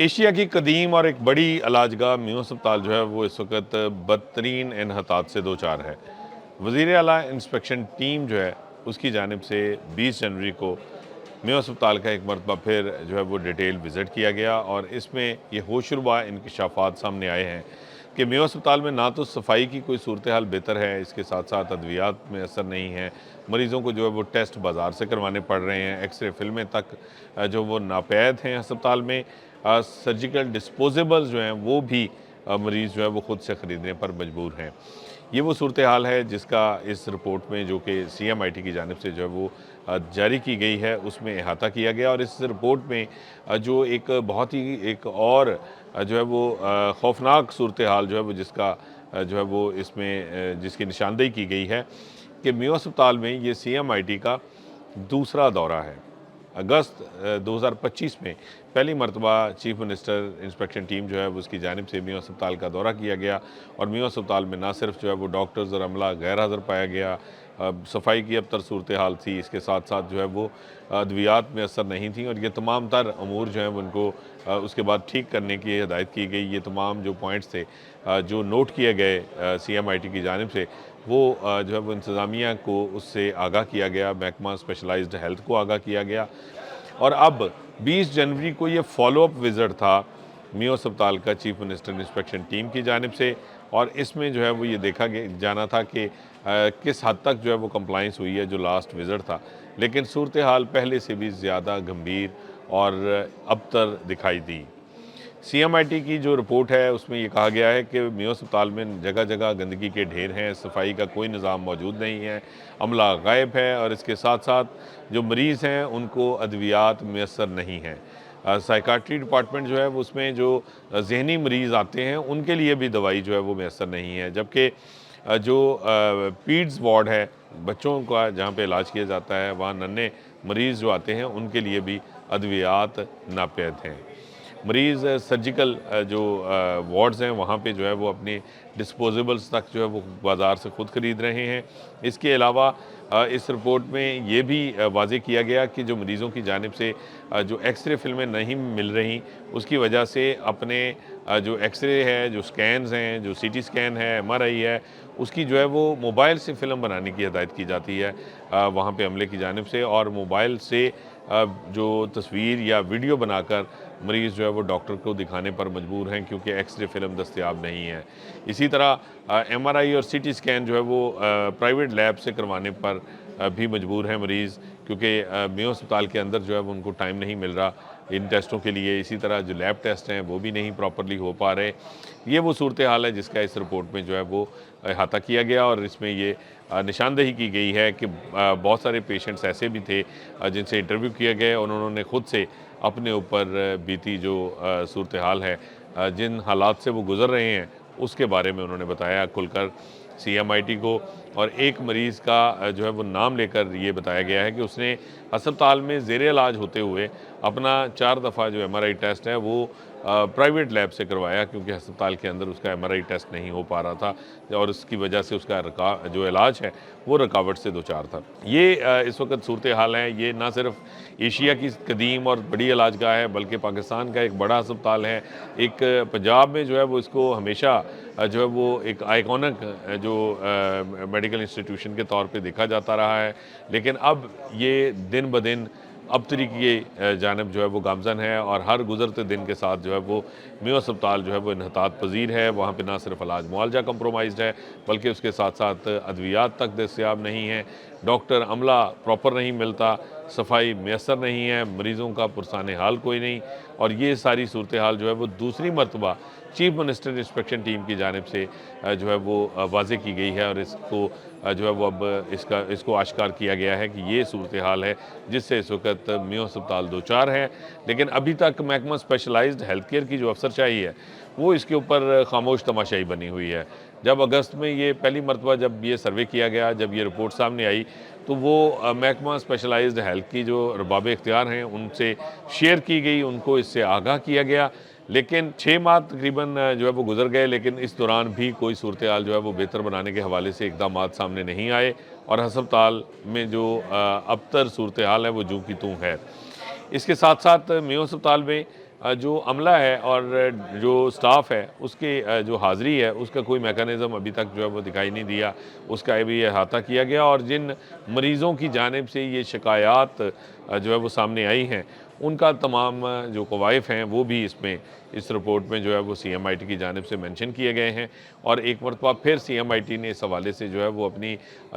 Asia کی قدیم اور ایک بڑی علاجگاہ میو ہسپتال جو ہے وہ اس وقت بدترین انحطاط سے دوچار ہے۔ وزیر اعلیٰ انسپیکشن ٹیم جو ہے اس کی جانب سے 20 جنوری کو میو ہسپتال کا ایک مرتبہ پھر جو ہے وہ ڈیٹیل وزٹ کیا گیا، اور اس میں یہ ہوشربا انکشافات سامنے آئے ہیں کہ میو ہسپتال میں نہ تو صفائی کی کوئی صورتحال بہتر ہے، اس کے ساتھ ساتھ ادویات میں اثر نہیں ہے، مریضوں کو جو ہے وہ ٹیسٹ بازار سے کروانے پڑ رہے ہیں، ایکس رے فلمیں تک جو وہ ناپید ہیں ہسپتال میں، سرجیکل ڈسپوزیبلز جو ہیں وہ بھی مریض جو ہے وہ خود سے خریدنے پر مجبور ہیں۔ یہ وہ صورتحال ہے جس کا اس رپورٹ میں جو کہ CMIT کی جانب سے جو ہے وہ جاری کی گئی ہے اس میں احاطہ کیا گیا، اور اس رپورٹ میں جو ایک بہت ہی ایک اور جو ہے وہ خوفناک صورتحال جو ہے وہ جس کا جو ہے وہ اس میں جس کی نشاندہی کی گئی ہے کہ میو ہسپتال میں یہ CMIT کا دوسرا دورہ ہے۔ اگست 2025 میں پہلی مرتبہ چیف منسٹر انسپیکشن ٹیم جو ہے وہ اس کی جانب سے میو ہسپتال کا دورہ کیا گیا، اور میو ہسپتال میں نہ صرف جو ہے وہ ڈاکٹرز اور عملہ غیر حاضر پایا گیا، صفائی کی ابتر صورتحال تھی، اس کے ساتھ ساتھ جو ہے وہ ادویات میں اثر نہیں تھیں، اور یہ تمام تر امور جو ہیں وہ ان کو اس کے بعد ٹھیک کرنے کی ہدایت کی گئی۔ یہ تمام جو پوائنٹس تھے جو نوٹ کیے گئے CMIT کی جانب سے، وہ جو ہے وہ انتظامیہ کو اس سے آگاہ کیا گیا، محکمہ اسپیشلائزڈ ہیلتھ کو آگاہ کیا گیا، اور اب 20 جنوری کو یہ فالو اپ وزٹ تھا میو ہسپتال کا چیف منسٹر انسپیکشن ٹیم کی جانب سے، اور اس میں جو ہے وہ یہ دیکھا جانا تھا کہ کس حد تک جو ہے وہ کمپلائنس ہوئی ہے جو لاسٹ وزٹ تھا، لیکن صورتحال پہلے سے بھی زیادہ گمبھیر اور ابتر دکھائی دی۔ CMIT کی جو رپورٹ ہے اس میں یہ کہا گیا ہے کہ میو ہسپتال میں جگہ جگہ گندگی کے ڈھیر ہیں، صفائی کا کوئی نظام موجود نہیں ہے، عملہ غائب ہے، اور اس کے ساتھ ساتھ جو مریض ہیں ان کو ادویات میسر نہیں ہیں۔ سائیکاٹری ڈپارٹمنٹ جو ہے اس میں جو ذہنی مریض آتے ہیں ان کے لیے بھی دوائی جو ہے وہ میسر نہیں ہے، جبکہ جو پیڈز وارڈ ہے بچوں کا جہاں پہ علاج کیا جاتا ہے، وہاں ننھے مریض جو آتے ہیں ان کے لیے بھی ادویات ناپید ہیں۔ مریض سرجیکل جو وارڈز ہیں وہاں پہ جو ہے وہ اپنی ڈسپوزیبلز تک جو ہے وہ بازار سے خود خرید رہے ہیں۔ اس کے علاوہ اس رپورٹ میں یہ بھی واضح کیا گیا کہ جو مریضوں کی جانب سے جو ایکس رے فلمیں نہیں مل رہی، اس کی وجہ سے اپنے جو ایکس رے ہے، جو سکینز ہیں، جو CT اسکین ہے، MRI ہے، اس کی جو ہے وہ موبائل سے فلم بنانے کی ہدایت کی جاتی ہے وہاں پہ عملے کی جانب سے، اور موبائل سے جو تصویر یا ویڈیو بنا کر مریض جو ہے وہ ڈاکٹر کو دکھانے پر مجبور ہیں کیونکہ ایکس رے فلم دستیاب نہیں ہے۔ اسی طرح MRI اور CT اسکین جو ہے وہ پرائیویٹ لیب سے کروانے پر بھی مجبور ہیں مریض، کیونکہ میو ہسپتال کے اندر جو ہے وہ ان کو ٹائم نہیں مل رہا ان ٹیسٹوں کے لیے۔ اسی طرح جو لیب ٹیسٹ ہیں وہ بھی نہیں پراپرلی ہو پا رہے۔ یہ وہ صورتحال ہے جس کا اس رپورٹ میں جو ہے وہ احاطہ کیا گیا، اور اس میں یہ نشاندہی کی گئی ہے کہ بہت سارے پیشنٹس ایسے بھی تھے جن سے انٹرویو کیا گیا، اور انہوں نے خود سے اپنے اوپر بیتی جو صورتحال ہے، جن حالات سے وہ گزر رہے ہیں اس کے بارے میں انہوں نے بتایا کھل کر CMIT کو، اور ایک مریض کا جو ہے وہ نام لے کر یہ بتایا گیا ہے کہ اس نے ہسپتال میں زیر علاج ہوتے ہوئے اپنا 4 دفعہ جو MRI ٹیسٹ ہے وہ پرائیویٹ لیب سے کروایا، کیونکہ ہسپتال کے اندر اس کا MRI ٹیسٹ نہیں ہو پا رہا تھا، اور اس کی وجہ سے اس کا جو علاج ہے وہ رکاوٹ سے دوچار تھا۔ یہ اس وقت صورتحال ہے، یہ نہ صرف ایشیا کی قدیم اور بڑی علاجگاہ ہے بلکہ پاکستان کا ایک بڑا ہسپتال ہے۔ ایک پنجاب میں جو ہے وہ اس کو ہمیشہ جو ہے وہ ایک آئیکونک جو میڈیکل انسٹیٹیوشن کے طور پہ دیکھا جاتا رہا ہے، لیکن اب یہ دن بدن ابتری کی جانب جو ہے وہ گامزن ہے، اور ہر گزرتے دن کے ساتھ جو ہے وہ میو ہسپتال جو ہے وہ انحطاط پذیر ہے۔ وہاں پہ نہ صرف علاج معالجہ کمپرومائزڈ ہے بلکہ اس کے ساتھ ساتھ ادویات تک دستیاب نہیں ہیں، ڈاکٹر عملہ پراپر نہیں ملتا، صفائی میسر نہیں ہے، مریضوں کا پرسان حال کوئی نہیں، اور یہ ساری صورتحال جو ہے وہ دوسری مرتبہ چیف منسٹر انسپیکشن ٹیم کی جانب سے جو ہے وہ واضح کی گئی ہے، اور اس کو جو ہے وہ اب اس کو آشکار کیا گیا ہے کہ یہ صورتحال ہے جس سے اس وقت میو ہسپتال دوچار ہے۔ لیکن ابھی تک محکمہ اسپیشلائزڈ ہیلتھ کیئر کی جو افسرشاہی ہے وہ اس کے اوپر خاموش تماشائی بنی ہوئی ہے۔ جب اگست میں یہ پہلی مرتبہ جب یہ سروے کیا گیا، جب یہ رپورٹ سامنے آئی، تو وہ محکمہ اسپیشلائزڈ ہیلتھ کی جو ارباب اختیار ہیں ان سے شیئر کی گئی، ان کو اس سے آگاہ کیا گیا، لیکن 6 ماہ تقریباً جو ہے وہ گزر گئے، لیکن اس دوران بھی کوئی صورتحال جو ہے وہ بہتر بنانے کے حوالے سے اقدامات سامنے نہیں آئے، اور ہسپتال میں جو ابتر صورتحال ہے وہ جوں کی توں ہے۔ اس کے ساتھ ساتھ میو ہسپتال میں جو عملہ ہے اور جو سٹاف ہے اس کے جو حاضری ہے اس کا کوئی میکانزم ابھی تک جو ہے وہ دکھائی نہیں دیا، اس کا بھی احاطہ کیا گیا، اور جن مریضوں کی جانب سے یہ شکایات جو ہے وہ سامنے آئی ہیں ان کا تمام جو قوائف ہیں وہ بھی اس رپورٹ میں جو ہے وہ سی ایم آئی ٹی کی جانب سے مینشن کیے گئے ہیں، اور ایک مرتبہ پھر سی ایم آئی ٹی نے اس حوالے سے جو ہے وہ اپنی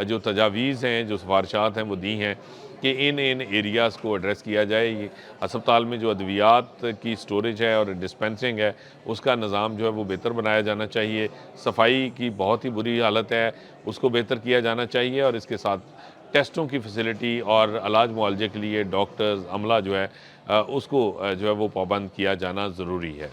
جو تجاویز ہیں، جو سفارشات ہیں وہ دی ہیں کہ ان ایریاز کو ایڈریس کیا جائے۔ یہ ہسپتال میں جو ادویات کی سٹوریج ہے اور ڈسپینسنگ ہے اس کا نظام جو ہے وہ بہتر بنایا جانا چاہیے، صفائی کی بہت ہی بری حالت ہے اس کو بہتر کیا جانا چاہیے، اور اس کے ساتھ ٹیسٹوں کی فیسلٹی اور علاج معالجے کے لیے ڈاکٹرز عملہ جو ہے اس کو جو ہے وہ پابند کیا جانا ضروری ہے۔